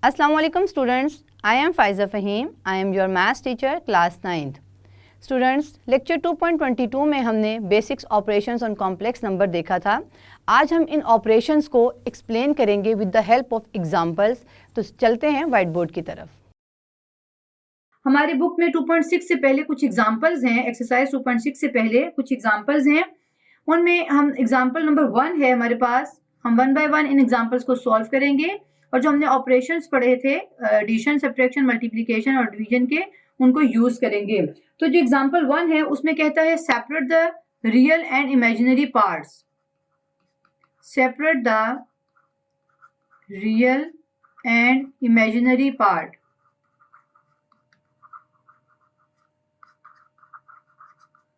Assalamu alaikum students, I am Faiza Fahim. I am your maths teacher class 9th. Students lecture 2.22 में हमने basics operations on complex number देखा था। आज हम इन operations को explain करेंगे with the help of examples. तो चलते हैं व्हाइट बोर्ड की तरफ। हमारी बुक में 2.6 से पहले कुछ एग्जांपल्स हैं। एक्सरसाइज 2.6 से पहले कुछ एग्जांपल्स हैं, उनमें हम एग्जांपल नंबर 1 है हमारे पास। हम 1 बाय 1 इन एग्जांपल्स को सॉल्व करेंगे और जो हमने ऑपरेशंस पढ़े थे एडिशन, सब्ट्रैक्शन, मल्टीप्लिकेशन और डिवीजन के, उनको यूज करेंगे। तो जो एग्जांपल 1 है उसमें कहता है separate the real and imaginary parts. Separate the real and imaginary part.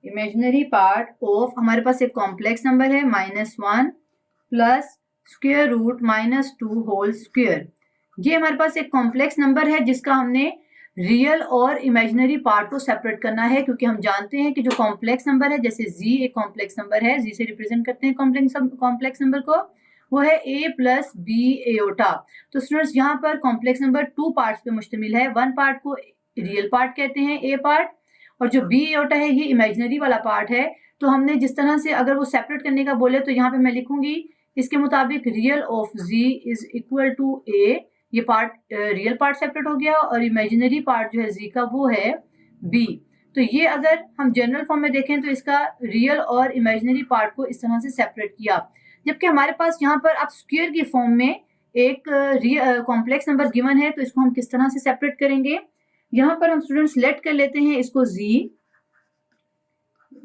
Imaginary part of, हमारे पास एक कॉम्प्लेक्स नंबर है -1 plus square root -2 whole square. ये हमारे पास एक कॉम्प्लेक्स नंबर है जिसका हमने रियल और इमेजिनरी पार्ट को सेपरेट करना है, क्योंकि हम जानते हैं कि जो कॉम्प्लेक्स नंबर है, जैसे जी एक कॉम्प्लेक्स नंबर है, जी से रिप्रेजेंट करते हैं कॉम्प्लेक्स नंबर को, वो है a प्लस बी एओटा। तो स्टूडेंट्स यहाँ पर कॉम्प्लेक्स नंबर 2 पार्ट्स पे मुश्तमिल है। 1 पार्ट को रियल पार्ट कहते हैं, a पार्ट, और जो बी एओटा है ये इमेजिनरी वाला पार्ट है। तो हमने जिस तरह से अगर वो सेपरेट करने का बोले तो यहाँ पे मैं लिखूंगी इसके मुताबिक real of z is equal to a। ये पार्ट रियल पार्ट सेपरेट हो गया और इमेजिनरी पार्ट जो है z का वो है b। तो ये अगर हम जनरल फॉर्म में देखें तो इसका रियल और इमेजिनरी पार्ट को इस तरह से सेपरेट किया। जबकि हमारे पास यहाँ पर अब स्क्वायर की फॉर्म में एक कॉम्प्लेक्स नंबर गिवन है, तो इसको हम किस तरह से सेपरेट करेंगे। यहाँ पर हम स्टूडेंट्स लेट कर लेते हैं इसको z।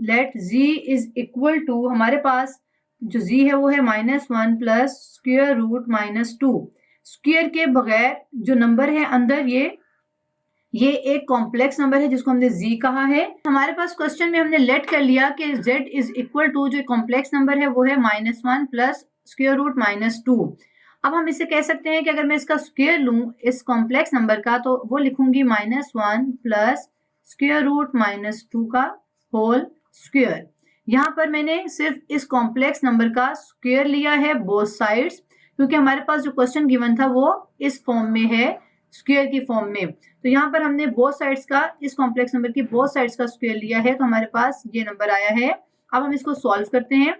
Let z is equal to, हमारे पास जो z है वो है -1 प्लस स्क्वायर रूट -2। स्क्वायर के बगैर जो नंबर है अंदर, ये एक कॉम्प्लेक्स नंबर है जिसको हमने z कहा है। हमारे पास क्वेश्चन में हमने लेट कर लिया कि z इज इक्वल टू, जो कॉम्प्लेक्स नंबर है वो है -1 प्लस स्क्वायर रूट -2। अब हम इसे कह सकते हैं कि अगर मैं इसका स्क्वायर लूं इस कॉम्प्लेक्स नंबर का, तो वो लिखूंगी -1 प्लस स्क्वायर रूट -2 का होल स्क्वायर। यहाँ पर मैंने सिर्फ इस कॉम्प्लेक्स नंबर का स्क्वायर लिया है बोथ साइड्स, क्योंकि हमारे पास जो क्वेश्चन गिवन था वो इस फॉर्म में है, स्क्वायर की फॉर्म में। तो यहाँ पर हमने बोथ साइड्स का, इस कॉम्प्लेक्स नंबर की बोथ साइड्स का स्क्वायर लिया है, तो हमारे पास ये नंबर आया है। अब हम इसको सॉल्व करते हैं।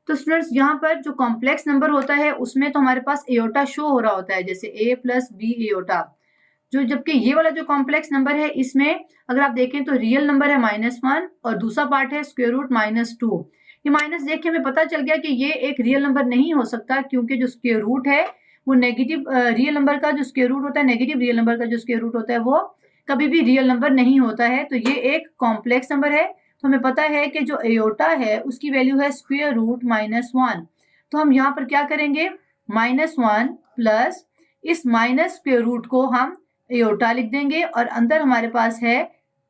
तो स्टूडेंट्स यहाँ पर जो कॉम्प्लेक्स नंबर होता है उसमें तो हमारे पास एओटा शो हो रहा होता है, जैसे a प्लस बी एओटा। जो जबकि ये वाला जो कॉम्प्लेक्स नंबर है इसमें अगर आप देखें तो रियल नंबर है -1 और दूसरा पार्ट है स्क्वायर रूट -2। ये माइनस देख के हमें पता चल गया कि ये एक रियल नंबर नहीं हो सकता, क्योंकि जो स्क्वायर रूट है वो नेगेटिव, रियल नंबर का जो स्क्वायर रूट होता है, नेगेटिव रियल नंबर का जो स्क्वायर रूट होता है वो कभी भी रियल नंबर नहीं होता है। तो ये एक कॉम्प्लेक्स नंबर है। तो हमें पता है कि जो एओटा है उसकी वैल्यू है स्क्वायर रूट -1। तो हम यहाँ पर क्या करेंगे, -1 प्लस इस माइनस स्क्वायर रूट को हम एओटा लिख देंगे और अंदर हमारे पास है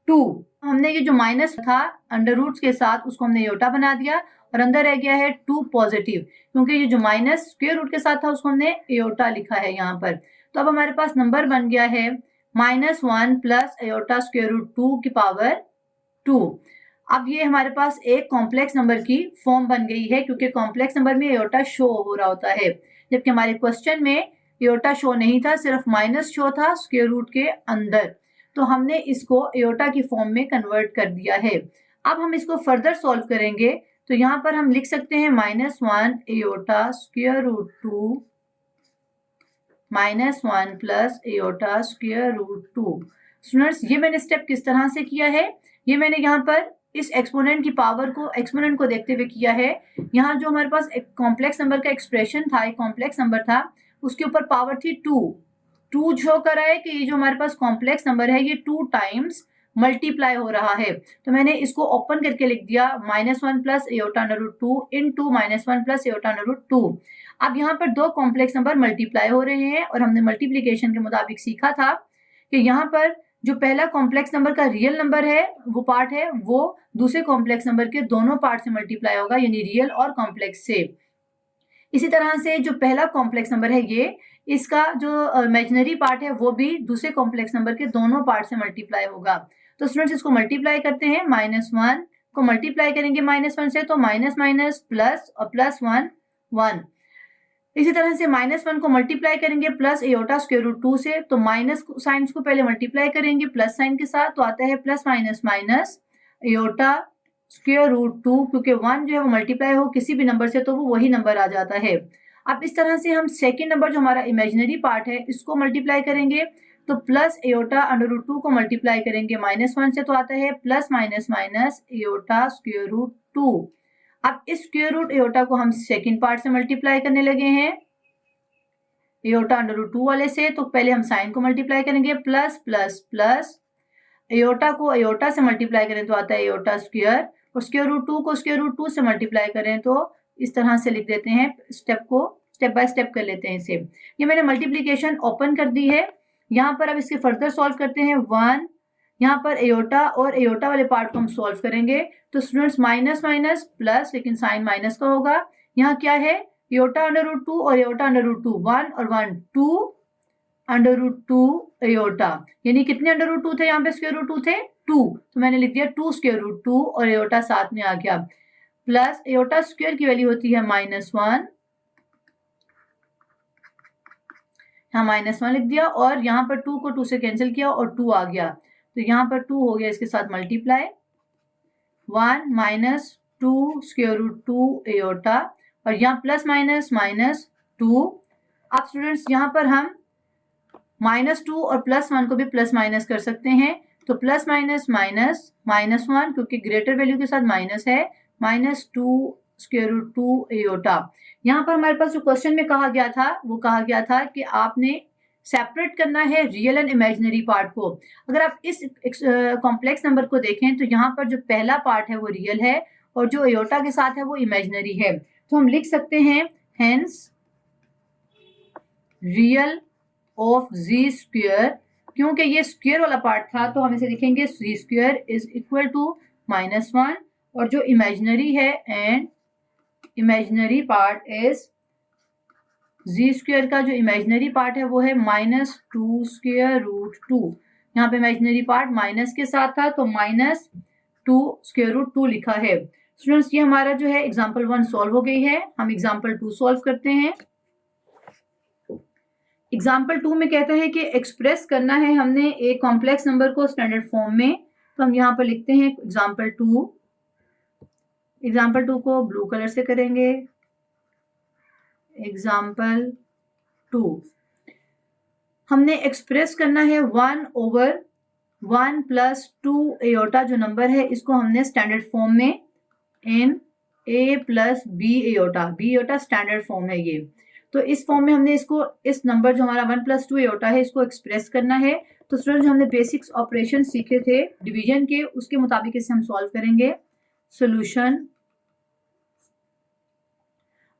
2। हमने ये जो माइनस था अंडर रूट्स के साथ उसको हमने एओटा बना दिया और अंदर रह गया है 2 पॉजिटिव, क्योंकि ये जो माइनस स्क्वायर रूट के साथ था उसको हमने एओटा लिखा है यहाँ पर। तो अब हमारे पास नंबर बन गया है -1 प्लस एओटा स्क्वायर रूट 2 की पावर 2। अब ये हमारे पास एक कॉम्प्लेक्स नंबर की फॉर्म बन गई है, क्योंकि कॉम्प्लेक्स नंबर में एओटा शो हो रहा होता है, जबकि हमारे क्वेश्चन में एओटा शो नहीं था, सिर्फ माइनस शो था स्क्वायर रूट के अंदर। तो हमने इसको एओटा की फॉर्म में कन्वर्ट कर दिया है। अब हम इसको फर्दर सॉल्व करेंगे, तो यहाँ पर हम लिख सकते हैं -1 iota square root 2 -1 plus iota square root 2। Students ये मैंने स्टेप किस तरह से किया है, ये मैंने यहाँ पर इस एक्सपोनेंट की पावर को, एक्सपोनेंट को देखते हुए किया है। यहाँ जो हमारे पास एक कॉम्प्लेक्स नंबर का एक्सप्रेशन था, एक कॉम्प्लेक्स नंबर था, उसके ऊपर पावर थी 2 शो कर रहा है कि ये जो हमारे पास कॉम्प्लेक्स नंबर है ये 2 टाइम्स मल्टीप्लाई हो रहा है। तो मैंने इसको ओपन करके लिख दिया -1 plus iota under root 2 into -1 plus iota under root 2। अब यहाँ पर 2 कॉम्प्लेक्स नंबर मल्टीप्लाई हो रहे हैं और हमने मल्टीप्लीकेशन के मुताबिक सीखा था कि यहाँ पर जो पहला कॉम्प्लेक्स नंबर का रियल नंबर है वो पार्ट है, वो दूसरे कॉम्प्लेक्स नंबर के दोनों पार्ट से मल्टीप्लाई होगा, यानी रियल और कॉम्प्लेक्स से। इसी तरह से जो पहला कॉम्प्लेक्स नंबर है ये, इसका जो इमेजिनरी पार्ट है वो भी दूसरे कॉम्प्लेक्स नंबर के दोनों पार्ट से मल्टीप्लाई होगा। तो स्टूडेंट्स इसको मल्टीप्लाई करते हैं, -1 को मल्टीप्लाई करेंगे -1 से, तो माइनस माइनस प्लस और +1 1। इसी तरह से -1 को मल्टीप्लाई करेंगे प्लस एयोटा स्क्वायर रूट 2 से, तो माइनस साइन को पहले मल्टीप्लाई करेंगे प्लस साइन के साथ, तो आता है plus minus minus iota square root 2, क्योंकि 1 जो है वो मल्टीप्लाई हो किसी भी नंबर से तो वो वही नंबर आ जाता है। अब इस तरह से हम सेकेंड नंबर जो हमारा इमेजिनरी पार्ट है इसको मल्टीप्लाई करेंगे, तो प्लस एयोटा अंडर रूट 2 को मल्टीप्लाई करेंगे -1 से, तो आता है plus minus minus iota square root 2। अब इस स्क्वायर रूट एयोटा को हम सेकेंड पार्ट से मल्टीप्लाई करने लगे हैं एयोटा अंडर रूट 2 वाले से, तो पहले हम साइन को मल्टीप्लाई करेंगे प्लस प्लस प्लस एयोटा को एयोटा से मल्टीप्लाई करें तो आता है एयोटा स्क्वायर, और स्क्वायर रूट 2 को स्क्वायर रूट 2 से मल्टीप्लाई करें तो इस तरह से लिख देते हैं, स्टेप बाय स्टेप कर लेते हैं इसे। ये मैंने मल्टीप्लीकेशन ओपन कर दी है। यहाँ पर अब इसके फर्दर सॉल्व करते हैं। 1 यहाँ पर एयोटा और एयोटा वाले पार्ट को हम सॉल्व करेंगे, तो स्टूडेंट्स माइनस माइनस प्लस, लेकिन साइन माइनस का होगा। यहाँ क्या है, एयोटा अंडर रूट 2 और एयोटा अंडर रूट 2, 1 और 1 2 अंडर रूट 2 एयोटा, यानी कितने अंडर रूट 2 थे यहाँ पे, स्क्वायर रूट 2 थे 2, तो मैंने लिख दिया 2 स्क्वायर रूट 2 और एयोटा साथ में आ गया, प्लस एयोटा स्क्वायर की वैल्यू होती है -1, यहाँ -1 लिख दिया, और यहाँ पर 2 को 2 से कैंसिल किया और 2 आ गया, तो यहाँ पर 2 हो गया इसके साथ multiply, 1 minus 2 square root 2 iota, और यहाँ प्लस माइनस माइनस 2। अब स्टूडेंट्स यहाँ पर हम -2 और +1 को भी प्लस माइनस कर सकते हैं, तो प्लस माइनस माइनस -1, क्योंकि ग्रेटर वैल्यू के साथ माइनस है, -2 स्क्वायर रूट 2 एयोटा। यहाँ पर हमारे पास जो क्वेश्चन में कहा गया था वो कहा गया था कि आपने सेपरेट करना है रियल एंड इमेजिनरी पार्ट को। अगर आप इस कॉम्प्लेक्स नंबर को देखें तो यहाँ पर जो पहला पार्ट है वो रियल है और जो एयोटा के साथ है वो इमेजिनरी है, तो हम लिख सकते हैं hence real of z square, क्योंकि ये स्क्वायर वाला पार्ट था तो हम इसे लिखेंगे z square is equal to -1, और जो इमेजिनरी है and imaginary part is z square का जो इमेजिनरी पार्ट है वो है -2 स्क्वायर रूट 2। यहाँ पे इमेजिनरी पार्ट माइनस के साथ था तो -2 स्क्वायर रूट 2 लिखा है। स्टूडेंट्स ये हमारा जो है एग्जाम्पल 1 सॉल्व हो गई है। हम एग्जाम्पल 2 सॉल्व करते हैं। एग्जाम्पल 2 में कहता है कि एक्सप्रेस करना है हमने एक कॉम्प्लेक्स नंबर को स्टैंडर्ड फॉर्म में, तो हम यहाँ पर लिखते हैं एग्जाम्पल 2। एग्जाम्पल 2 को ब्लू कलर से करेंगे। एग्जाम्पल 2 हमने एक्सप्रेस करना है 1/1 + 2 एयोटा जो नंबर है इसको हमने स्टैंडर्ड फॉर्म में इन a + b aorta, b aorta standard form है ये, तो इस फॉर्म में हमने इसको इस नंबर जो हमारा 1 + 2 एयोटा है इसको एक्सप्रेस करना है। तो स्टूडेंट जो हमने बेसिक्स ऑपरेशन सीखे थे डिवीजन के उसके मुताबिक इसे हम सॉल्व करेंगे। सॉल्यूशन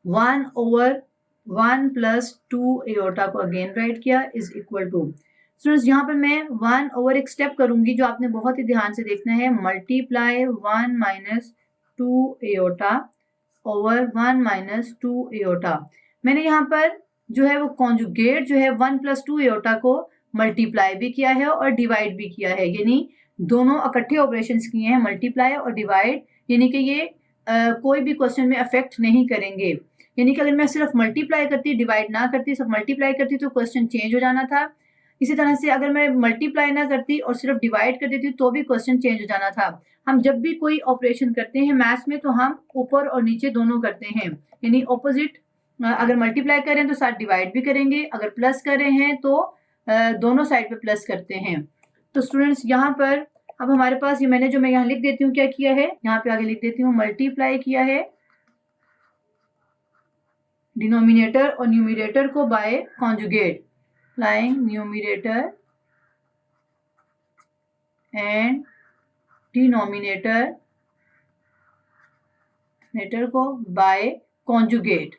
1/1 + 2 एयोटा को अगेन राइट किया इज इक्वल टू, स्टूडेंट्स यहाँ पर मैं 1 ओवर एक स्टेप करूंगी जो आपने बहुत ही ध्यान से देखना है, मल्टीप्लाई 1 - 2 एयोटा ओवर 1 - 2 एयोटा। मैंने यहाँ पर जो है वो कॉन्जुगेट जो है 1 + 2 एयोटा को मल्टीप्लाई भी किया है और डिवाइड भी किया है, यानी दोनों इकट्ठे ऑपरेशंस किए हैं, मल्टीप्लाई और डिवाइड, यानी कि ये कोई भी क्वेश्चन में अफेक्ट नहीं करेंगे। यानी कि अगर मैं सिर्फ मल्टीप्लाई करती डिवाइड ना करती सिर्फ मल्टीप्लाई करती तो क्वेश्चन चेंज हो जाना था। इसी तरह से अगर मैं मल्टीप्लाई ना करती और सिर्फ डिवाइड कर देती तो भी क्वेश्चन चेंज हो जाना था। हम जब भी कोई ऑपरेशन करते हैं मैथ्स में तो हम ऊपर और नीचे दोनों करते हैं, यानी ऑपोजिट, अगर मल्टीप्लाई करें तो साथ डिवाइड भी करेंगे, अगर प्लस कर रहे हैं तो दोनों साइड पे प्लस करते हैं। तो स्टूडेंट्स यहाँ पर अब हमारे पास ये मैंने जो मैं यहाँ लिख देती हूँ क्या किया है, यहाँ पे आगे लिख देती हूँ मल्टीप्लाई किया है डिनोमिनेटर और न्यूमरेटर को by conjugate, applying numerator and denominator को बाय कॉन्जुगेट।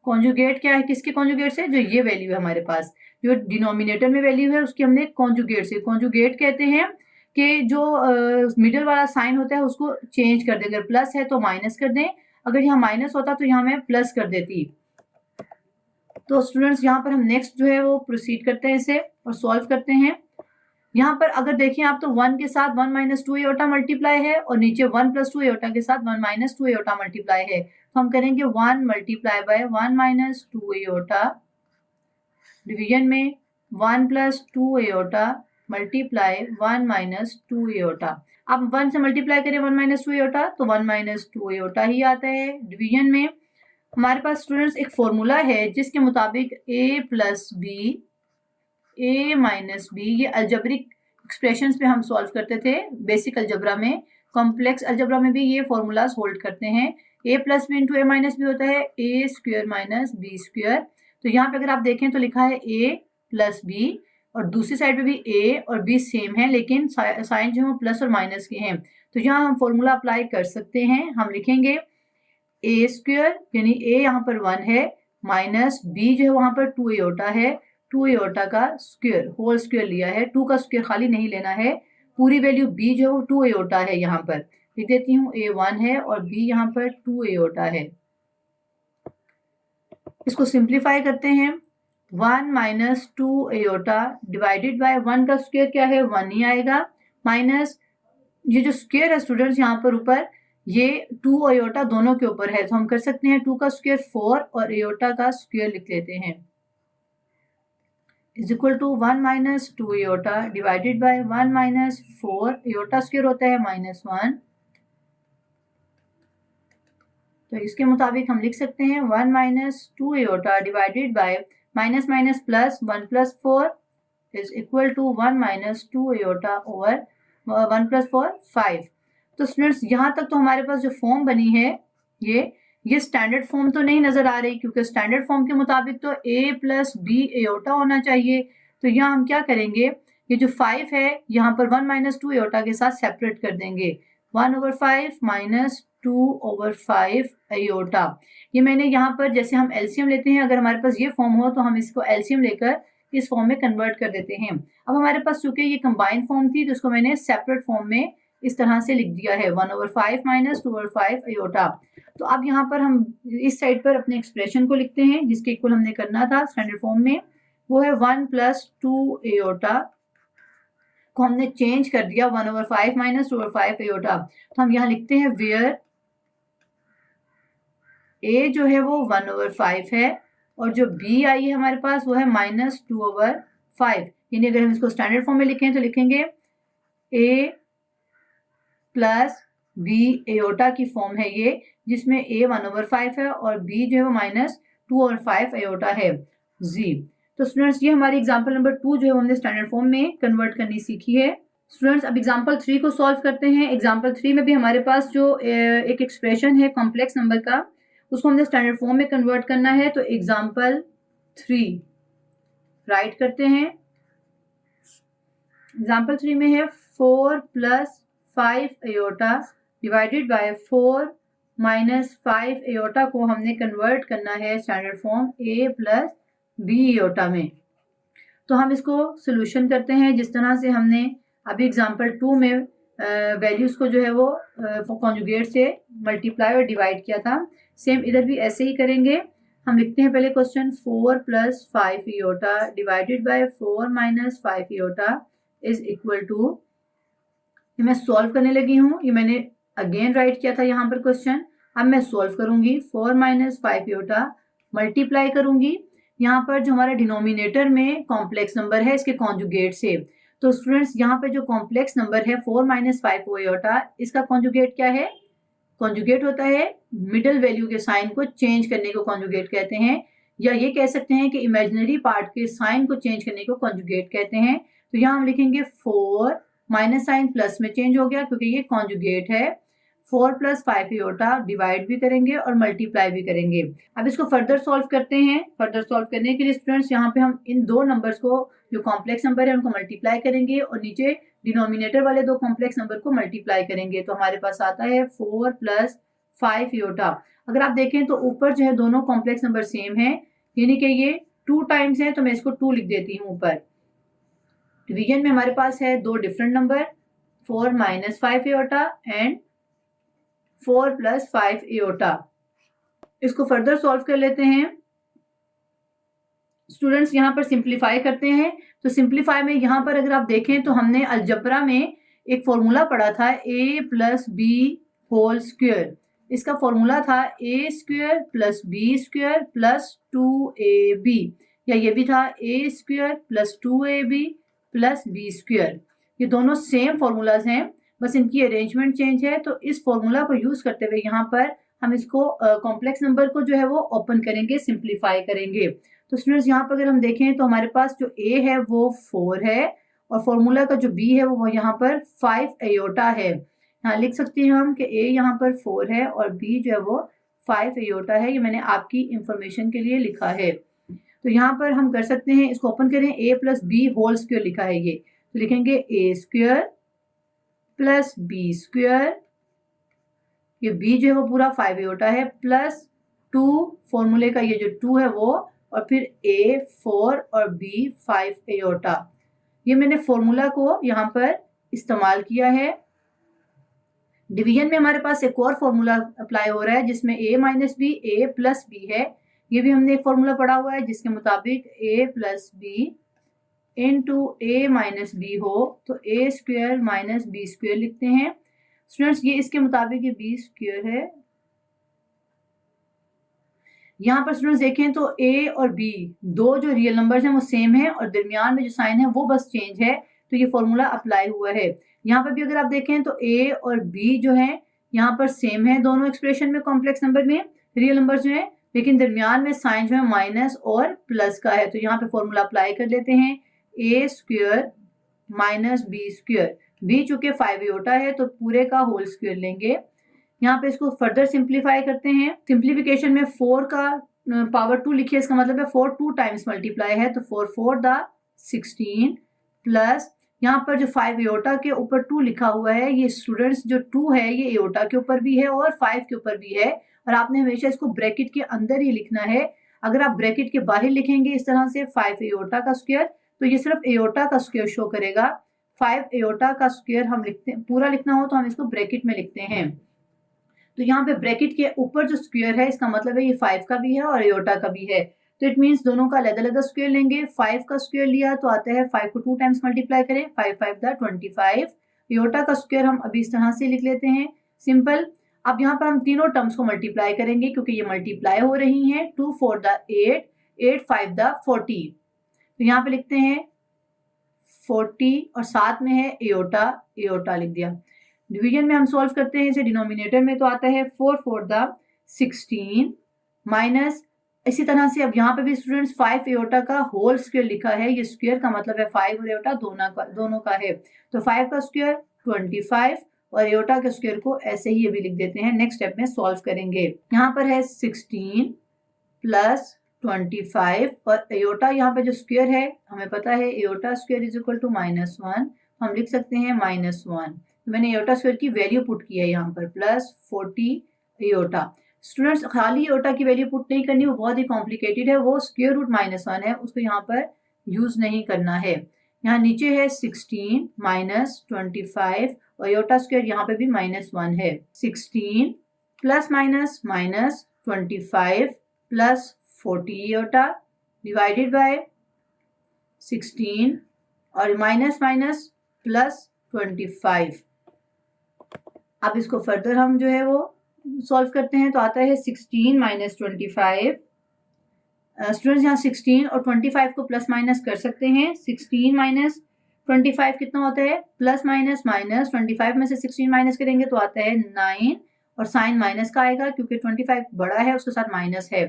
कॉन्जुगेट क्या है, किसके कॉन्जुगेट से, जो ये वैल्यू है हमारे पास, जो डिनोमिनेटर में वैल्यू है उसकी हमने कॉन्जुगेट से, कॉन्जुगेट कहते हैं कि जो मिडिल वाला साइन होता है उसको चेंज कर दें, अगर प्लस है तो माइनस कर दें, अगर यहाँ माइनस होता तो यहाँ मैं प्लस कर देती। तो स्टूडेंट्स यहाँ पर हम नेक्स्ट जो है वो प्रोसीड करते हैं इसे और सॉल्व करते हैं। यहाँ पर अगर देखिए आप तो 1 के साथ 1 माइनस 2 एयोटा मल्टीप्लाई है और नीचे 1 प्लस 2 एयोटा के साथ 1 माइनस 2 एयोटा मल्टीप्लाई है, तो हम करेंगे 1 multiply bye 1 minus 2 aorta division में 1 plus 2 aorta multiply 1 minus 2 aorta. अब 1 से मल्टीप्लाई करें 1 माइनस 2 एयोटा तो 1 माइनस 2 एयोटा ही आता है। डिवीजन में हमारे पास स्टूडेंट्स एक फॉर्मूला है जिसके मुताबिक a plus b a minus b, ये अल्जेब्रिक एक्सप्रेशंस पे हम सॉल्व करते थे बेसिक अलजेब्रा में, कॉम्प्लेक्स अलजेब्रा में भी ये फॉर्मूलाज होल्ड करते हैं। a plus b into a minus b होता है a square minus b square. तो यहाँ पे अगर आप देखें तो लिखा है a प्लस बी और दूसरी साइड पे भी a और b सेम है लेकिन साइन जो है प्लस और माइनस के हैं, तो यहाँ हम फॉर्मूला अप्लाई कर सकते हैं। हम लिखेंगे a स्क्वायर यानी a यहाँ पर 1 है माइनस b जो है वहां पर 2 एयोटा है, 2 एयोटा का स्क्वायर होल स्क्वायर लिया है, 2 का स्क्वायर खाली नहीं लेना है, पूरी वैल्यू b जो है वो 2 एयोटा है। यहाँ पर लिख देती हूँ a 1 है और b यहाँ पर 2 एयोटा है। इसको सिंप्लीफाई करते हैं, 1 माइनस 2 एयोटा डिवाइडेड बाय 1 का स्क्वायर क्या है 1 ही आएगा, माइनस ये जो स्क्वायर है स्टूडेंट्स यहाँ पर ऊपर ये 2 और एयोटा दोनों के ऊपर है, तो हम कर सकते हैं 2 का स्क्वायर 4 और एयोटा का स्क्वायर लिख लेते हैं, is equal to 1 minus 2 iota divided by 1 minus 4, iota square होता है -1, तो इसके मुताबिक हम लिख सकते हैं 1 minus 2 iota divided by minus minus plus 1 plus 4 is equal to 1 minus 2 iota over 1 plus 4 5। तो स्टूडेंट्स यहाँ तक तो हमारे पास जो फॉर्म बनी है ये स्टैंडर्ड फॉर्म तो नहीं नजर आ रही, क्योंकि स्टैंडर्ड फॉर्म के मुताबिक तो a प्लस बी एयोटा होना चाहिए। तो यहाँ हम क्या करेंगे, ये जो 5 है यहाँ पर 1 माइनस 2 एयोटा के साथ सेपरेट कर देंगे, 1 ओवर 5 माइनस 2 ओवर 5 एयोटा। ये मैंने यहाँ पर जैसे हम एलसीएम लेते हैं, अगर हमारे पास ये फॉर्म हो तो हम इसको एलसीएम लेकर इस फॉर्म में कन्वर्ट कर देते हैं। अब हमारे पास चूंकि ये कंबाइंड फॉर्म थी तो इसको मैंने सेपरेट फॉर्म में इस तरह से लिख दिया है, 1 ओवर 5 माइनस 2 ओवर 5 एयोटा। तो अब यहाँ पर हम इस साइड पर अपने एक्सप्रेशन को लिखते हैं जिसके इक्वल हमने करना था स्टैंडर्ड फॉर्म में, वो है 1 प्लस 2 एयोटा को हमने चेंज कर दिया 1 ओवर 5 माइनस 2 ओवर 5 एयोटा। तो हम यहाँ लिखते हैं वेयर a जो है वो 1 ओवर 5 है और जो b आई है हमारे पास वो है -2 ओवर 5, यानी अगर हम इसको स्टैंडर्ड फॉर्म में लिखें तो लिखेंगे a प्लस b एयोटा की फॉर्म है ये, जिसमें a 1 ओवर 5 है और b जो है वो -2 ओवर 5 एयोटा है z। तो स्टूडेंट्स ये हमारी एग्जांपल नंबर 2 जो है हमने स्टैंडर्ड फॉर्म में कन्वर्ट करनी सीखी है। स्टूडेंट्स अब एग्जांपल 3 को सॉल्व करते हैं। एग्जांपल 3 में भी हमारे पास जो एक एक्सप्रेशन है कॉम्प्लेक्स नंबर का, उसको हमने स्टैंडर्ड फॉर्म में कन्वर्ट करना है। तो एग्जांपल 3 राइट करते हैं। एग्जांपल 3 में है 4 plus 5 iota divided by 4 minus 5 aorta को हमने कन्वर्ट करना है standard form a plus b aorta में। तो हम इसको सोल्यूशन करते हैं जिस तरह से हमने अभी एग्जांपल 2 में वैल्यूज को जो है वो कॉन्जुगेट से मल्टीप्लाई और डिवाइड किया था, सेम इधर भी ऐसे ही करेंगे। हम लिखते हैं पहले question 4 plus 5 iota divided by 4 minus 5 iota is equal to, ये मैं सॉल्व करने लगी हूँ, ये मैंने अगेन राइट किया था यहाँ पर क्वेश्चन, अब मैं सॉल्व करूंगी 4 माइनस 5 एयोटा मल्टीप्लाई करूंगी यहाँ पर जो हमारा डिनोमिनेटर में कॉम्प्लेक्स नंबर है इसके कॉन्जुगेट से। तो स्टूडेंट्स यहाँ पे जो कॉम्प्लेक्स नंबर है 4 माइनस 5 एयोटा, इसका कॉन्जुगेट क्या है, कॉन्जुगेट होता है मिडिल वैल्यू के साइन को चेंज करने को कॉन्जुगेट कहते हैं, या ये कह सकते हैं कि इमेजिनरी पार्ट के साइन को चेंज करने को कॉन्जुगेट कहते हैं। तो यहाँ हम लिखेंगे 4 माइनस साइन प्लस में चेंज हो गया क्योंकि ये कॉन्जुगेट है, 4 प्लस 5 एयोटा डिवाइड भी करेंगे और मल्टीप्लाई भी करेंगे। अब इसको फर्दर सॉल्व करते हैं। फर्दर सॉल्व करने के लिए स्टूडेंट्स यहाँ पे हम इन दो नंबर्स को जो कॉम्प्लेक्स नंबर है उनको मल्टीप्लाई करेंगे और नीचे डिनोमिनेटर वाले दो कॉम्प्लेक्स नंबर को मल्टीप्लाई करेंगे। तो हमारे पास आता है 4 प्लस 5 एयोटा। अगर आप देखें तो ऊपर जो है दोनों कॉम्प्लेक्स नंबर सेम है, यानी कि ये 2 टाइम्स है, तो मैं इसको 2 लिख देती हूँ ऊपर। डिवीजन में हमारे पास है दो different number 4 minus 5 aorta and 4 plus 5 aorta. इसको फर्दर सॉल्व कर लेते हैं। स्टूडेंट्स यहाँ पर सिंप्लीफाई करते हैं। तो सिंप्लीफाई में यहाँ पर अगर आप देखें तो हमने अलजबरा में एक फॉर्मूला पढ़ा था a plus b whole square. इसका फॉर्मूला था a square plus b square plus 2ab, या ये भी था a square plus 2ab plus b square. ये दोनों सेम फॉर्मूलाज हैं, बस इनकी अरेंजमेंट चेंज है। तो इस फॉर्मूला को यूज करते हुए यहाँ पर हम इसको कॉम्प्लेक्स नंबर को जो है वो ओपन करेंगे, सिंप्लीफाई करेंगे। तो स्टूडेंट्स यहाँ पर अगर हम देखें तो हमारे पास जो a है वो 4 है और फॉर्मूला का जो b है वो यहाँ पर 5 एयोटा है। यहाँ लिख सकते हैं हम कि a यहाँ पर 4 है और b जो है वो 5 एयोटा है। ये मैंने आपकी इंफॉर्मेशन के लिए लिखा है। तो यहाँ पर हम कर सकते हैं, इसको ओपन करें, a plus b whole square लिखा है ये, तो लिखेंगे a square plus b square, ये b जो है वो पूरा 5 एयोटा है, प्लस 2 फॉर्मूले का ये जो 2 है वो, और फिर a 4 और b 5 एयोटा। ये मैंने फॉर्मूला को यहाँ पर इस्तेमाल किया है। डिवीजन में हमारे पास एक और फॉर्मूला अप्लाई हो रहा है जिसमें a minus b a plus b है। ये भी हमने एक फॉर्मूला पढ़ा हुआ है जिसके मुताबिक a plus b into a minus b हो तो a square minus b square लिखते हैं। स्टूडेंट्स ये इसके मुताबिक ये b स्क्वायर है। यहाँ पर स्टूडेंट्स देखें तो a और b दो जो रियल नंबर्स हैं वो सेम है और दरमियान में जो साइन है वो बस चेंज है, तो ये फॉर्मूला अप्लाई हुआ है। यहाँ पर भी अगर आप देखें तो a और b जो है यहाँ पर सेम है दोनों एक्सप्रेशन में, कॉम्प्लेक्स नंबर में रियल नंबर जो है, लेकिन दरमियान में साइन जो है माइनस और प्लस का है। तो यहाँ पे फॉर्मूला अप्लाई कर लेते हैं, a square minus b square, b चूंकि 5 एयोटा है तो पूरे का होल स्क्वायर लेंगे। यहाँ पे इसको फर्दर सिंप्लीफाई करते हैं। सिंप्लीफिकेशन में 4 का पावर 2 लिखिए, इसका मतलब है 4 2 टाइम्स मल्टीप्लाई है तो 4 4 द 16 प्लस यहाँ पर जो 5 एयोटा के ऊपर 2 लिखा हुआ है, ये स्टूडेंट्स जो 2 है ये एयोटा के ऊपर भी है और 5 के ऊपर भी है, और आपने हमेशा इसको ब्रैकेट के अंदर ही लिखना है। अगर आप ब्रैकेट के बाहर लिखेंगे इस तरह से 5 एयोटा का स्क्वायर तो ये सिर्फ एयोटा का स्क्वायर शो करेगा। 5 एयोटा का स्क्वायर हम लिखते हैं, पूरा लिखना हो तो हम इसको ब्रैकेट में लिखते हैं। तो यहाँ पे ब्रैकेट के ऊपर जो स्क्वायर है इसका मतलब है ये 5 का भी है और एयोटा का भी है, तो इट मीन्स दोनों का अलग-अलग स्क्वायर लेंगे। 5 का स्क्वायर लिया तो आता है 5 को 2 टाइम्स मल्टीप्लाई करें, 5 5 द 25। एयोटा का स्क्वायर हम अभी इस तरह से लिख लेते हैं, सिंपल। अब यहाँ पर हम तीनों टर्म्स को मल्टीप्लाई करेंगे क्योंकि ये मल्टीप्लाई हो रही हैं। 2 4 द 8, 8 5 द 40, तो यहाँ पे लिखते हैं 40 और साथ में है एयोटा, एयोटा लिख दिया। डिवीजन में हम सॉल्व करते हैं इसे, डिनोमिनेटर में तो आता है 4 4 द 16 माइनस, इसी तरह से अब यहाँ पे भी स्टूडेंट्स 5 एयोटा का होल स्क्वायर लिखा है, ये स्क्वायर का मतलब है 5 और एयोटा दोनों का है, तो 5 का स्क्वायर 25 और एयोटा के स्क्वायर को ऐसे ही अभी लिख देते हैं। नेक्स्ट स्टेप में सॉल्व करेंगे। यहाँ पर है 16 प्लस 25 और एयोटा यहाँ पे जो स्क्वायर है हमें पता है iota square is equal to -1, हम लिख सकते हैं -1। तो मैंने एयोटा स्क्वायर की वैल्यू पुट की है यहाँ पर प्लस 40 एयोटा। स्टूडेंट्स खाली एयोटा की वैल्यू पुट नहीं करनी, वो बहुत ही कॉम्प्लिकेटेड है, वो स्क्वायर रूट -1 है, उसको यहाँ पर यूज नहीं करना है। यहाँ नीचे है 16 माइनस 25 और एयोटा स्क्वायर यहाँ पे भी -1 है। 16 plus minus minus 25 plus 40 aorta divided bye 16 और माइनस माइनस प्लस 25। अब इसको फर्दर हम जो है वो सॉल्व करते हैं तो आता है 16 माइनस 25। स्टूडेंट्स यहाँ 16 और 25 को प्लस माइनस कर सकते हैं। 16 माइनस 25 कितना होता है, प्लस माइनस माइनस 25 में से 16 माइनस करेंगे तो आता है 9 और साइन माइनस का आएगा क्योंकि 25 बड़ा है उसके साथ माइनस है,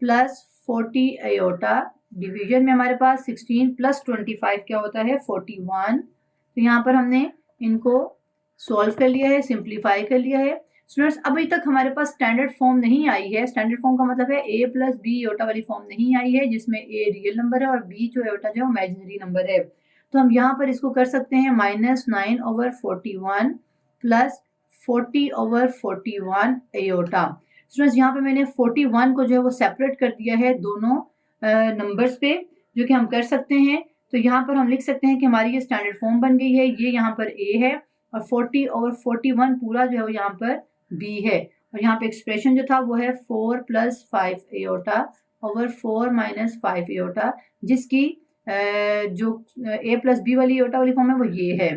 प्लस 40 एयोटा। डिवीजन में हमारे पास 16 प्लस 25 क्या होता है 41। तो यहाँ पर हमने इनको सॉल्व कर लिया है, सिंप्लीफाई कर लिया है। स्टूडेंट्स अभी तक हमारे पास स्टैंडर्ड फॉर्म नहीं आई है। स्टैंडर्ड फॉर्म का मतलब है a प्लस बी एयोटा वाली फॉर्म नहीं आई है जिसमें a रियल नंबर है और b जो एयोटा जो इमेजिनरी नंबर है। तो हम यहाँ पर इसको कर सकते हैं -9/41 प्लस 40/41 एयोटा। स्टूडेंट्स यहाँ पे मैंने 41 को जो है वो सेपरेट कर दिया है दोनों नंबर्स पे, जो कि हम कर सकते हैं। तो यहाँ पर हम लिख सकते हैं कि हमारी ये स्टैंडर्ड फॉर्म बन गई है, ये यहाँ पर a है और 40/41 पूरा जो है वो यहाँ पर b है, और यहाँ पे एक्सप्रेशन जो था वो है 4 + 5 एयोटा ओवर 4 माइनस 5 एयोटा, जिसकी जो a प्लस बी वाली एयोटा वाली फॉर्म है वो ये है।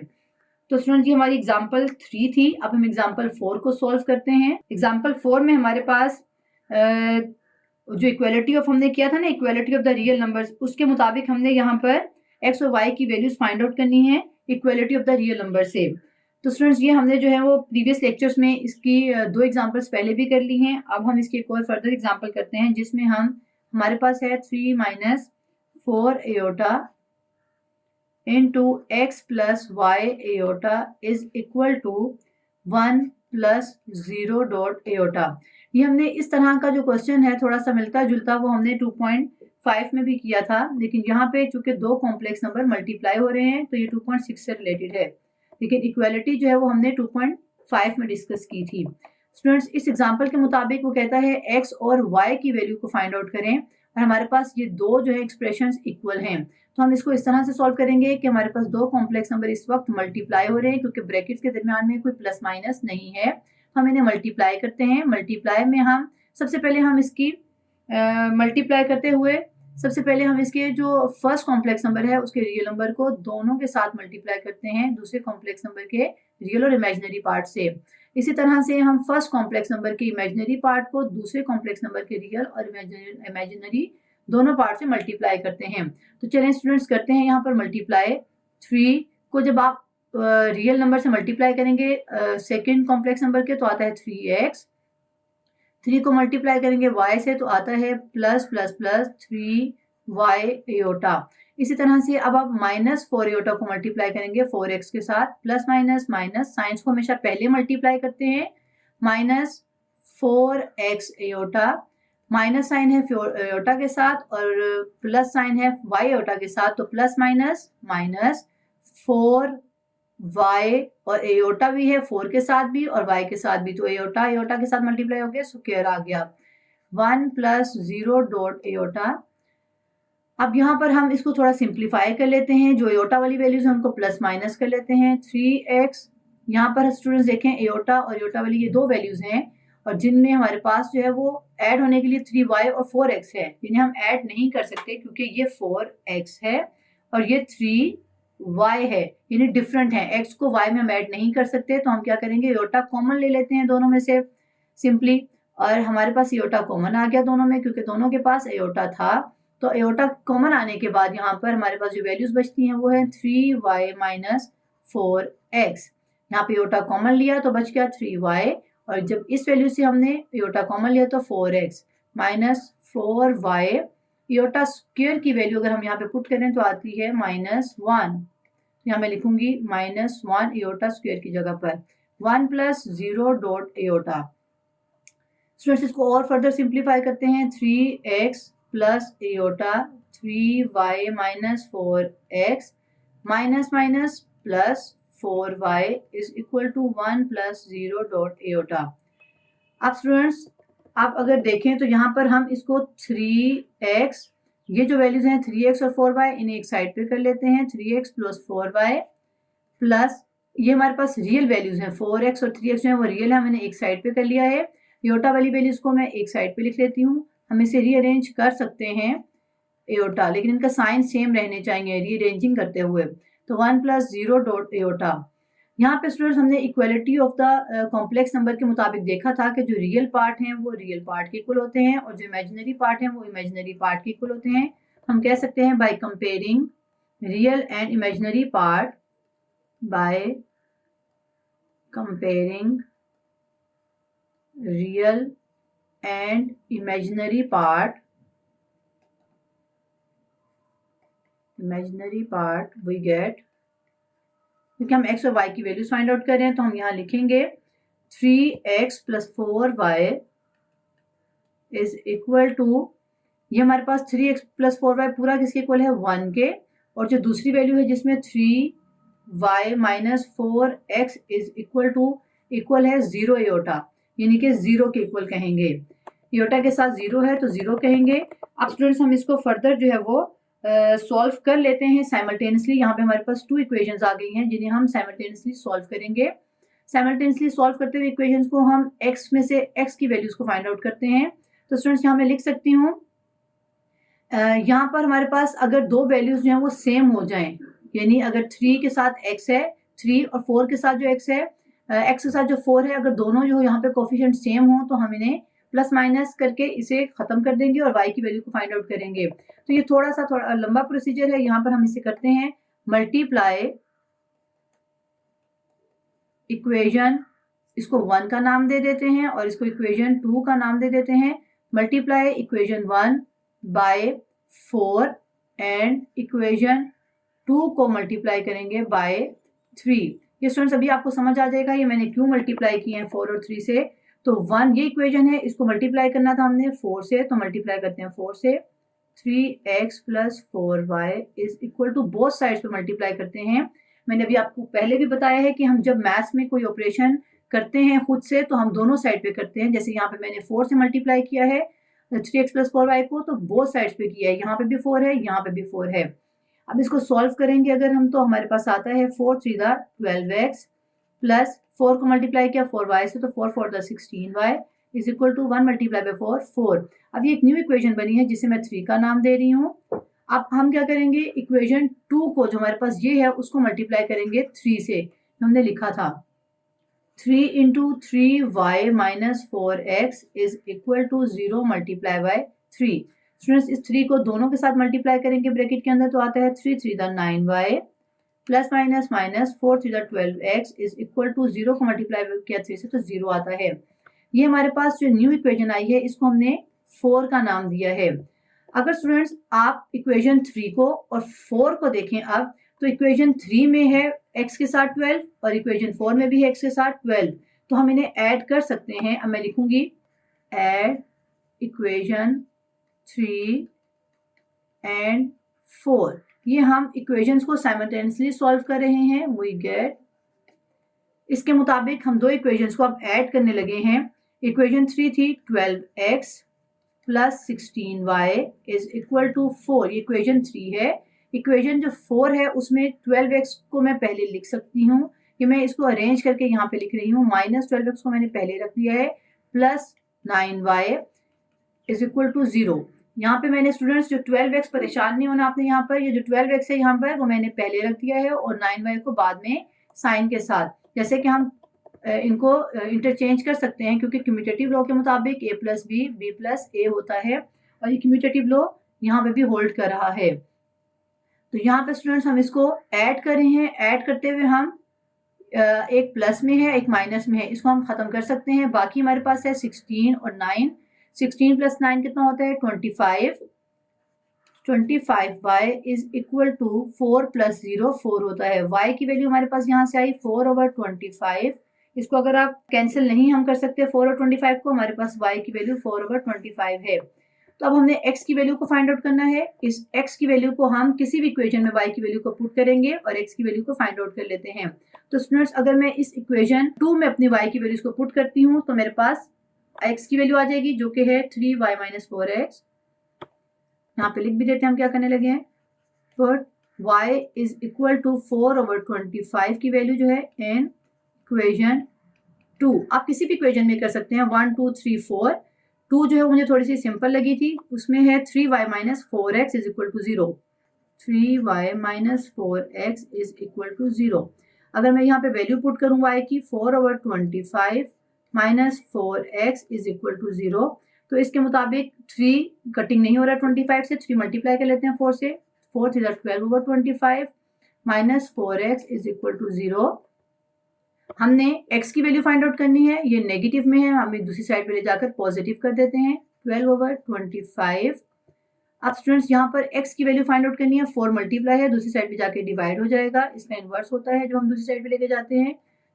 तो स्टूडेंट ये हमारी एग्जाम्पल 3 थी। अब हम एग्जाम्पल 4 को सॉल्व करते हैं। एग्जाम्पल 4 में हमारे पास जो इक्वालिटी ऑफ हमने किया था ना, equality of the real numbers, उसके मुताबिक हमने यहाँ पर x और y की वैल्यूज फाइंड आउट करनी है equality of the real number से। तो स्टूडेंट्स ये हमने जो है वो प्रीवियस लेक्चर्स में इसकी 2 एग्जांपल्स पहले भी कर ली हैं। अब हम इसकी एक और फर्दर एग्जांपल करते हैं, जिसमें हमारे पास है 3 minus 4 aorta into x plus y aorta is equal to 1 plus 0 dot aorta। ये हमने इस तरह का जो क्वेश्चन है थोड़ा सा मिलता जुलता वो हमने 2.5 में भी किया था, लेकिन यहाँ पे चूंकि दो कॉम्प्लेक्स नंबर मल्टीप्लाई हो रहे हैं तो ये 2.6 से रिलेटेड है, लेकिन इक्वालिटी जो है वो हमने 2.5 में डिस्कस की थी। स्टूडेंट्स इस एग्जाम्पल के मुताबिक वो कहता है x और y की वैल्यू को फाइंड आउट करें, और हमारे पास ये दो जो है एक्सप्रेशंस इक्वल हैं। तो हम इसको इस तरह से सॉल्व करेंगे कि हमारे पास दो कॉम्प्लेक्स नंबर इस वक्त मल्टीप्लाई हो रहे हैं, क्योंकि ब्रैकेट्स के दरमियान में कोई प्लस माइनस नहीं है। हम इन्हें मल्टीप्लाई करते हैं। मल्टीप्लाई में हम सबसे पहले हम इसकी मल्टीप्लाई करते हुए सबसे पहले हम इसके जो फर्स्ट कॉम्प्लेक्स नंबर है उसके रियल नंबर को दोनों के साथ मल्टीप्लाई करते हैं दूसरे कॉम्प्लेक्स नंबर के रियल और इमेजिनरी पार्ट से। इसी तरह से हम फर्स्ट कॉम्प्लेक्स नंबर के इमेजिनरी पार्ट को दूसरे कॉम्प्लेक्स नंबर के रियल और इमेजिनरी दोनों पार्ट से मल्टीप्लाई करते हैं। तो चलें स्टूडेंट्स करते हैं यहाँ पर मल्टीप्लाई। 3 को जब आप रियल नंबर से मल्टीप्लाई करेंगे सेकेंड कॉम्प्लेक्स नंबर के तो आता है 3x। 3 को मल्टीप्लाई करेंगे y से तो आता है plus plus plus 3y aorta. इसी तरह से अब आप माइनस 4 एयोटा को मल्टीप्लाई करेंगे 4x के साथ, प्लस माइनस माइनस, साइंस को हमेशा पहले मल्टीप्लाई करते हैं, minus 4x iota, minus sign है एयोटा के साथ और प्लस साइन है y एयोटा के साथ, तो प्लस माइनस माइनस 4y और एयोटा भी है 4 के साथ भी और y के साथ भी, तो एयोटा एयोटा के साथ मल्टीप्लाई हो गया, स्क्वायर आ गया 1 प्लस 0 डॉट एयोटा। अब यहाँ पर हम इसको थोड़ा सिंप्लीफाई कर लेते हैं, जो एयोटा वाली वैल्यूज है उनको प्लस माइनस कर लेते हैं। 3x यहाँ पर स्टूडेंट्स देखें एयोटा और एयोटा वाली ये दो वैल्यूज हैं और जिनमें हमारे पास जो है वो ऐड होने के लिए 3y और 4x है, जिन्हें हम ऐड नहीं कर सकते क्योंकि ये 4x है और ये 3y है, यानी डिफरेंट है। x को y में हम ऐड नहीं कर सकते, तो हम क्या करेंगे एयोटा कॉमन ले लेते हैं दोनों में से सिंपली, और हमारे पास एयोटा कॉमन आ गया दोनों में क्योंकि दोनों के पास एयोटा था। तो एयोटा कॉमन आने के बाद यहाँ पर हमारे पास जो वैल्यूज बचती हैं वो है 3y माइनस 4x। यहाँ पे एयोटा कॉमन लिया तो बच गया 3y, और जब इस वैल्यू से हमने एयोटा कॉमन लिया तो 4x minus 4y। Aorta square की वैल्यू अगर हम यहाँ पे पुट करें तो आती है -1। यहाँ मैं लिखूंगी -1 एयोटा स्क्वायर की जगह पर 1 प्लस 0 डॉट एयोटा। स्टूडेंट्स इसको और फर्दर सिंप्लीफाई करते हैं। 3x plus iota 3y minus 4x minus minus plus 4y is equal to 1 plus 0 dot iota. अब स्टूडेंट्स आप अगर देखें तो यहाँ पर हम इसको 3x, ये जो वैल्यूज हैं 3x और 4y, इन्हें एक साइड पे कर लेते हैं। 3x प्लस 4y प्लस ये हमारे पास रियल वैल्यूज हैं 4x और 3x जो है वो रियल है, मैंने एक साइड पे कर लिया है। एयोटा वाली वैल्यूज को मैं एक साइड पे लिख लेती हूँ। हम इसे रीअरेंज कर सकते हैं एयोटा, लेकिन इनका साइन सेम रहने चाहिए रीअरेंजिंग करते हुए। तो 1 प्लस 0 डॉट एयोटा। यहाँ पे स्टूडेंट्स हमने equality of the complex number के मुताबिक देखा था कि जो रियल पार्ट हैं वो रियल पार्ट के इक्वल होते हैं और जो इमेजिनरी पार्ट हैं वो इमेजिनरी पार्ट के इक्वल होते हैं। हम कह सकते हैं by comparing real and imaginary part, by comparing real and imaginary part we get, क्योंकि हम x और y की वैल्यूज फाइंड आउट कर रहे हैं तो हम यहाँ लिखेंगे 3x plus 4y is equal to, ये हमारे पास 3x प्लस 4y पूरा किसके इक्वल है 1 के, और जो दूसरी वैल्यू है जिसमें 3y minus 4x is equal है 0 एयोटा, यानी कि 0 के इक्वल कहेंगे। एयोटा के साथ 0 है तो 0 कहेंगे। अब स्टूडेंट्स हम इसको फर्दर जो है वो सॉल्व कर लेते हैं साइमल्टेनियसली। यहाँ पे हमारे पास 2 इक्वेशंस आ गई हैं जिन्हें हम साइमल्टेनियसली सॉल्व करेंगे। साइमल्टेनियसली सॉल्व करते हुए इक्वेशंस को हम x में से x की वैल्यूज को फाइंड आउट करते हैं। तो स्टूडेंट्स यहाँ मैं लिख सकती हूँ यहाँ पर हमारे पास अगर दो वैल्यूज जो हैं वो सेम हो जाएं, यानी अगर 3 के साथ x है, 3 और 4 के साथ जो x है, x के साथ जो 4 है, अगर दोनों जो यहाँ पे कोफिशिएंट सेम हो तो हम इन्हें प्लस माइनस करके इसे खत्म कर देंगे और y की वैल्यू को फाइंड आउट करेंगे। तो ये थोड़ा लंबा प्रोसीजर है। यहाँ पर हम इसे करते हैं मल्टीप्लाई इक्वेशन, इसको 1 का नाम दे देते हैं और इसको इक्वेशन 2 का नाम दे देते हैं। Multiply equation 1 by 4 and equation 2 को मल्टीप्लाई करेंगे बाय 3। ये स्टूडेंट्स अभी आपको समझ आ जाएगा ये मैंने क्यों मल्टीप्लाई किए हैं 4 और 3 से। तो 1 ये इक्वेशन है, इसको मल्टीप्लाई करना था हमने 4 से, तो मल्टीप्लाई करते हैं 4 से। 3x plus 4y is equal to both sides पे मल्टीप्लाई करते हैं। मैंने अभी आपको पहले भी बताया है कि हम जब मैथ्स में कोई ऑपरेशन करते हैं खुद से तो हम दोनों साइड पे करते हैं। जैसे यहाँ पे मैंने 4 से मल्टीप्लाई किया है 3x प्लस 4y को, तो बोथ साइड्स पे किया है, यहाँ पे भी 4 है, यहाँ पे भी 4 है। अब इसको सॉल्व करेंगे अगर हम, तो हमारे पास आता है 4 3 12x प्लस 4 को मल्टीप्लाई किया 4y से, तो 4 4 16y is equal to 1 multiply by 4 4। अब ये एक न्यू इक्वेशन बनी है जिसे मैं 3 का नाम दे रही हूँ। अब हम क्या करेंगे, इक्वेशन 2 को जो हमारे पास ये है उसको मल्टीप्लाई करेंगे 3 से। हमने लिखा था 3 into 3y minus 4x is equal to 0 multiply by 3। Students इस 3 को दोनों के साथ मल्टीप्लाई करेंगे ब्रैकेट के अंदर, तो आता है 3 3 9y plus minus minus 4 3 12x is equal to 0 को मल्टीप्लाई किया 3 से, तो 0 आता है। ये हमारे पास जो न्यू इक्वेशन आई है इसको हमने 4 का नाम दिया है। अगर स्टूडेंट्स आप इक्वेशन 3 को और 4 को देखें अब, तो इक्वेशन 3 में है x के साथ 12 और इक्वेशन 4 में भी है x के साथ 12, तो हम इन्हें ऐड कर सकते हैं। अब मैं लिखूंगी ऐड इक्वेशन 3 एंड 4। ये हम इक्वेशंस को साइमल्टेनियसली सॉल्व कर रहे हैं। वी गेट, इसके मुताबिक हम दो इक्वेशंस को अब ऐड करने लगे हैं। इक्वेशन 3 थी 12x plus 16y is equal to 4। ये इक्वेशन 3 है। इक्वेशन जो 4 है उसमें 12x को मैं पहले लिख सकती हूँ, कि मैं इसको अरेंज करके यहाँ पे लिख रही हूँ। माइनस 12x को मैंने पहले रख दिया है, plus 9y is equal to 0। यहाँ पे मैंने स्टूडेंट्स जो 12x, परेशान नहीं होना आपने, यहाँ पर ये जो 12x है यहाँ पर वो मैंने पहले रख दिया है और 9y को बाद में साइन के साथ। जैसे कि हम इनको इंटरचेंज कर सकते हैं क्योंकि कम्यूटेटिव लॉ के मुताबिक a plus B B plus A होता है और ये कम्यूटेटिव लॉ यहाँ पे भी होल्ड कर रहा है। तो यहाँ पे स्टूडेंट्स हम इसको ऐड कर रहे हैं। ऐड करते हुए हम एक प्लस में है एक माइनस में है, इसको हम खत्म कर सकते हैं। बाकी हमारे पास है 16 और 9। 16 प्लस 9 कितना होता है 25। 25y is equal to 4 plus 0 4 होता है। y की वैल्यू हमारे पास यहाँ से आई 4/25। इसको अगर आप कैंसिल नहीं हम कर सकते 4 और 25 को, हमारे पास y की वैल्यू 4/25 है। तो अब हमने x की वैल्यू को फाइंड आउट करना है। इस x की वैल्यू को हम किसी भी इक्वेशन में y की वैल्यू को पुट करेंगे और x की वैल्यू को फाइंड आउट कर लेते हैं। तो स्टूडेंट्स अगर मैं इस इक्वेशन 2 में अपनी y की वैल्यूज को पुट करती हूँ तो मेरे पास x की वैल्यू आ जाएगी जो कि है 3y माइनस 4x। यहाँ पे लिख भी देते हैं हम क्या करने लगे हैं। But y is equal to 4/25 की वैल्यू जो है इन इक्वेशन 2। आप किसी भी इक्वेशन में कर सकते हैं 1 2 3 4। 2 जो है मुझे थोड़ी सी सिंपल लगी थी, उसमें है 3y minus 4x is equal to 0। 3y minus 4x is equal to 0। अगर मैं यहाँ पे वैल्यू पुट करूँ y की 4/25 minus 4x is equal to 0, तो इसके मुताबिक 3 कटिंग नहीं हो रहा 25 से, 3 मल्टीप्लाई कर लेते हैं 4 से। 4 3 12/25 minus 4x is equal to 0। हमने x की वैल्यू फाइंड आउट करनी है, ये नेगेटिव में है, हम दूसरी साइड पे ले जाकर पॉजिटिव कर देते हैं 12/25। अब स्टूडेंट्स यहाँ पर x की वैल्यू फाइंड आउट करनी है, 4 मल्टीप्लाई है, दूसरी साइड पे जाके डिवाइड हो जाएगा, इसका इनवर्स होता है जब हम दूसरी साइड पे लेके जाते हैं।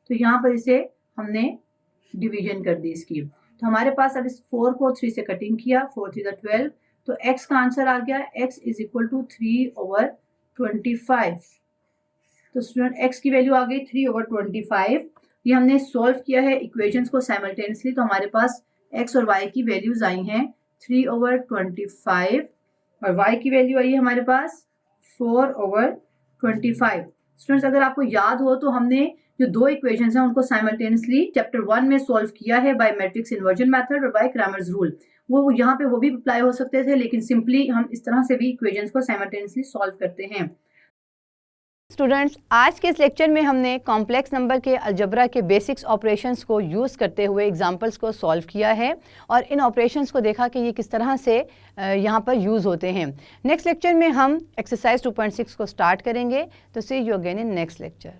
तो यहाँ पर इसे हमने डिवीजन कर दी इसकी। तो हमारे पास अब इस 4 को 3 से कटिंग किया, 4 3 12, तो x का आंसर आ गया x इज इक्वल टू 3/25। तो स्टूडेंट x की वैल्यू आ गई 3/25। ये हमने सॉल्व किया है इक्वेशंस को साइमल्टेनियसली, तो हमारे पास x और y की वैल्यूज आई हैं 3/25 और y की वैल्यू आई है हमारे पास 4/25। स्टूडेंट्स अगर आपको याद हो तो हमने जो दो इक्वेशंस हैं उनको साइमल्टेनियसली चैप्टर 1 में सॉल्व किया है बाय मैट्रिक्स इन्वर्जन मेथड और बाय क्रैमर्स रूल। वो यहाँ पे वो भी अप्लाई हो सकते थे, लेकिन सिंपली हम इस तरह से भी इक्वेशंस को साइमल्टेनियसली सॉल्व करते हैं। स्टूडेंट्स, आज के इस लेक्चर में हमने कॉम्प्लेक्स नंबर के अलजबरा के बेसिक्स ऑपरेशंस को यूज़ करते हुए एग्जांपल्स को सॉल्व किया है और इन ऑपरेशंस को देखा कि ये किस तरह से यहाँ पर यूज़ होते हैं। नेक्स्ट लेक्चर में हम एक्सरसाइज 2.6 को स्टार्ट करेंगे। तो see you again in next lecture.